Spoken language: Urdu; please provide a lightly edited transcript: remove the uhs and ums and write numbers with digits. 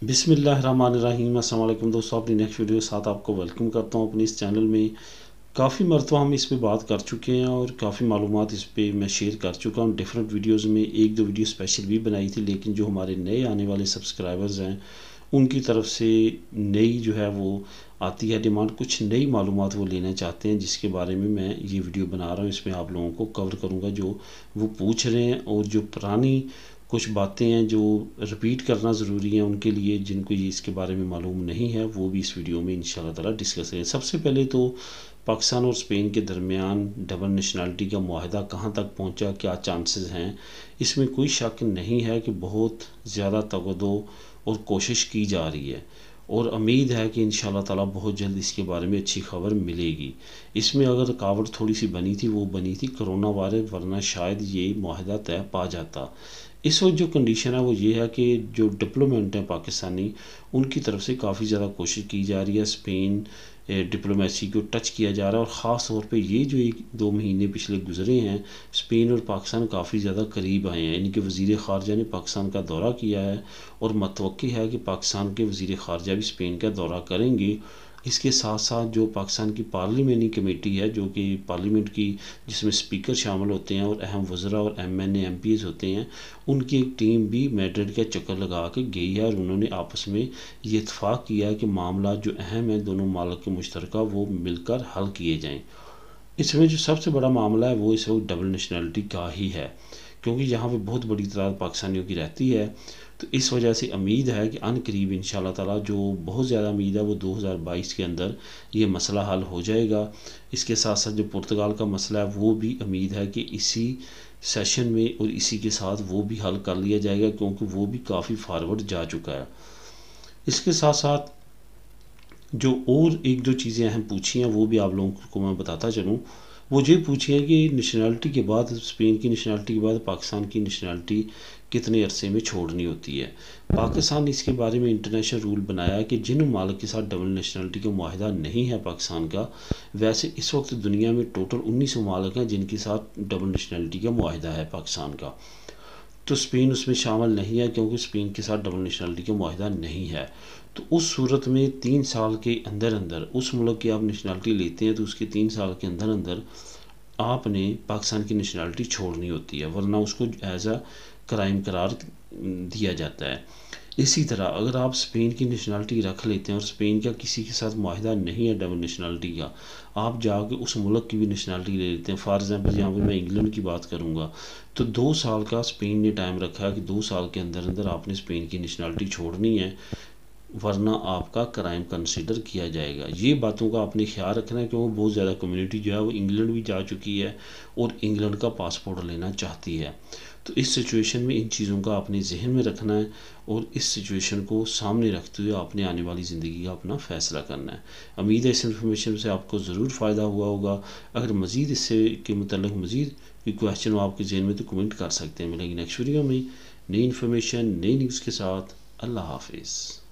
بسم اللہ الرحمن الرحیم۔ السلام علیکم دوستوں، اپنی نیکسٹ ویڈیو کے ساتھ آپ کو ویلکم کرتا ہوں اپنی اس چینل میں۔ کافی مرتبہ ہم اس پہ بات کر چکے ہیں اور کافی معلومات اس پہ میں شیئر کر چکا ہوں ڈیفرنٹ ویڈیوز میں، ایک دو ویڈیو اسپیشل بھی بنائی تھی، لیکن جو ہمارے نئے آنے والے سبسکرائبرز ہیں ان کی طرف سے نئی جو ہے وہ آتی ہے ڈیمانڈ، کچھ نئی معلومات وہ لینا چاہتے ہیں، جس کے بارے میں یہ ویڈیو بنا رہا ہوں۔ اس میں آپ لوگوں کو کور کروں گا جو وہ پوچھ رہے ہیں، اور جو پرانی کچھ باتیں ہیں جو رپیٹ کرنا ضروری ہیں ان کے لیے، جن کو یہ اس کے بارے میں معلوم نہیں ہے، وہ بھی اس ویڈیو میں انشاءاللہ تعالی ڈسکس کریں۔ سب سے پہلے تو پاکستان اور اسپین کے درمیان ڈبل نیشنلٹی کا معاہدہ کہاں تک پہنچا، کیا چانسز ہیں؟ اس میں کوئی شک نہیں ہے کہ بہت زیادہ تگدو اور کوشش کی جا رہی ہے، اور امید ہے کہ انشاءاللہ تعالی بہت جلد اس کے بارے میں اچھی خبر ملے گی۔ اس میں اگر رکاوٹ تھوڑی سی بنی تھی، وہ بنی تھی کرونا وائرس، ورنہ شاید یہ معاہدہ طے پا جاتا۔ اس وقت جو کنڈیشن ہے وہ یہ ہے کہ جو ڈپلومیٹ ہیں پاکستانی، ان کی طرف سے کافی زیادہ کوشش کی جا رہی ہے، اسپین ڈپلومیسی کو ٹچ کیا جا رہا ہے، اور خاص طور پہ یہ جو ایک دو مہینے پچھلے گزرے ہیں، اسپین اور پاکستان کافی زیادہ قریب آئے ہیں۔ ان کے وزیر خارجہ نے پاکستان کا دورہ کیا ہے، اور متوقع ہے کہ پاکستان کے وزیر خارجہ بھی اسپین کا دورہ کریں گے۔ اس کے ساتھ ساتھ جو پاکستان کی پارلیمانی کمیٹی ہے، جو کہ پارلیمنٹ کی، جس میں اسپیکر شامل ہوتے ہیں اور اہم وزراء اور M N A MPs ہوتے ہیں، ان کی ایک ٹیم بھی میڈرڈ کا چکر لگا کے گئی ہے، اور انہوں نے آپس میں یہ اتفاق کیا ہے کہ معاملات جو اہم ہیں دونوں ممالک کے مشترکہ، وہ مل کر حل کیے جائیں۔ اس میں جو سب سے بڑا معاملہ ہے وہ اس وقت ڈبل نیشنلٹی کا ہی ہے، کیونکہ یہاں پہ بہت بڑی تعداد پاکستانیوں کی رہتی ہے، تو اس وجہ سے امید ہے کہ ان قریب انشاءاللہ تعالی، جو بہت زیادہ امید ہے، وہ 2022 کے اندر یہ مسئلہ حل ہو جائے گا۔ اس کے ساتھ ساتھ جو پرتگال کا مسئلہ ہے وہ بھی امید ہے کہ اسی سیشن میں اور اسی کے ساتھ وہ بھی حل کر لیا جائے گا، کیونکہ وہ بھی کافی فارورڈ جا چکا ہے۔ اس کے ساتھ ساتھ جو اور ایک دو چیزیں اہم پوچھی ہیں وہ بھی آپ لوگوں کو میں بتاتا چلوں۔ وہ یہ پوچھی ہے کہ نیشنلٹی کے بعد، اسپین کی نیشنلٹی کے بعد پاکستان کی نیشنلٹی کتنے عرصے میں چھوڑنی ہوتی ہے۔ پاکستان نے اس کے بارے میں انٹرنیشنل رول بنایا ہے کہ جن ممالک کے ساتھ ڈبل نیشنلٹی کا معاہدہ نہیں ہے پاکستان کا، ویسے اس وقت دنیا میں ٹوٹل 19 ممالک ہیں جن کے ساتھ ڈبل نیشنلٹی کا معاہدہ ہے پاکستان کا، تو اسپین اس میں شامل نہیں ہے، کیونکہ اسپین کے ساتھ ڈبل نیشنلٹی کا معاہدہ نہیں ہے۔ تو اس صورت میں 3 سال کے اندر اندر اس ملک کی آپ نیشنلٹی لیتے ہیں، تو اس کے 3 سال کے اندر اندر آپ نے پاکستان کی نیشنلٹی چھوڑنی ہوتی ہے، ورنہ اس کو ایز اے کرائم قرار دیا جاتا ہے۔ اسی طرح اگر آپ اسپین کی نیشنلٹی رکھ لیتے ہیں اور اسپین کا کسی کے ساتھ معاہدہ نہیں ہے ڈبل نیشنلٹی کا، آپ جا کے اس ملک کی بھی نیشنلٹی لے لیتے ہیں، فار ایگزامپل یہاں پہ میں انگلینڈ کی بات کروں گا، تو 2 سال کا اسپین نے ٹائم رکھا ہے کہ 2 سال کے اندر اندر آپ نے اسپین کی نیشنلٹی چھوڑنی ہے، ورنہ آپ کا کرائم کنسیڈر کیا جائے گا۔ یہ باتوں کا آپ نے خیال رکھنا ہے، کیونکہ بہت زیادہ کمیونٹی جو ہے وہ انگلینڈ بھی جا چکی ہے اور انگلینڈ کا پاسپورٹ لینا چاہتی ہے، تو اس سچویشن میں ان چیزوں کا اپنے ذہن میں رکھنا ہے، اور اس سچویشن کو سامنے رکھتے ہوئے آپ نے آنے والی زندگی کا اپنا فیصلہ کرنا ہے۔ امید ہے اس انفارمیشن سے آپ کو ضرور فائدہ ہوا ہوگا۔ اگر مزید اس سے کے متعلق مزید کوئی کویشچن ہو آپ کے ذہن میں تو کمنٹ کر سکتے ہیں۔ ملیں گے نیکسٹ ویڈیو میں نئی انفارمیشن، نئی نیوز کے ساتھ۔ اللہ حافظ۔